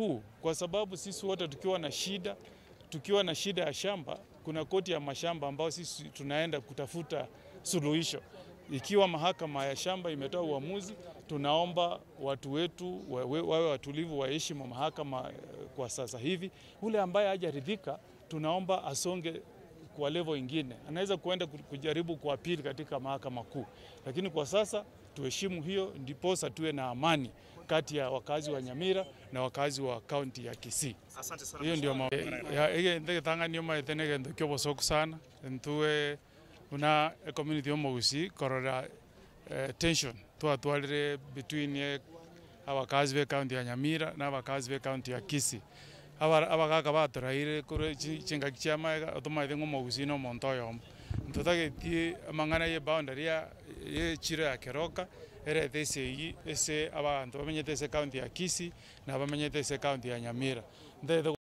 huu kwa sababu sisi wote tukiwa na shida ya shamba, kuna koti ya mashamba ambao sisi tunaenda kutafuta suluhisho. Ikiwa mahakama ya shamba imetoa uamuzi, tunaomba watu wetu wawe watulivu, waheshimu mahakama kwa sasa hivi. Ule ambaye hajaridhika tunaomba asonge kwa level ingine. Anaweza kuenda kujaribu kuapili katika mahakama kuu. Lakini kwa sasa tuheshimu hiyo, ndiposa tuwe na amani kati ya wakazi wa Nyamira na wakazi wa kaunti ya Kisii. Asante sana. Hiyo ndio sana. Ntuwe una community omugusi korora tension twatwarire between abakazi be kaunti ya Nyamira na abakazi be kaunti ya Kisii. Abagaka baturaire kure chingaki chiama otomaide ngomugusi no montoyo. Ntutagetie amangana ye boundary ya chiro ya Keroka ere ese abantu bamenyete ese kaunti ya Kisii na bamenyete ese kaunti ya Nyamira.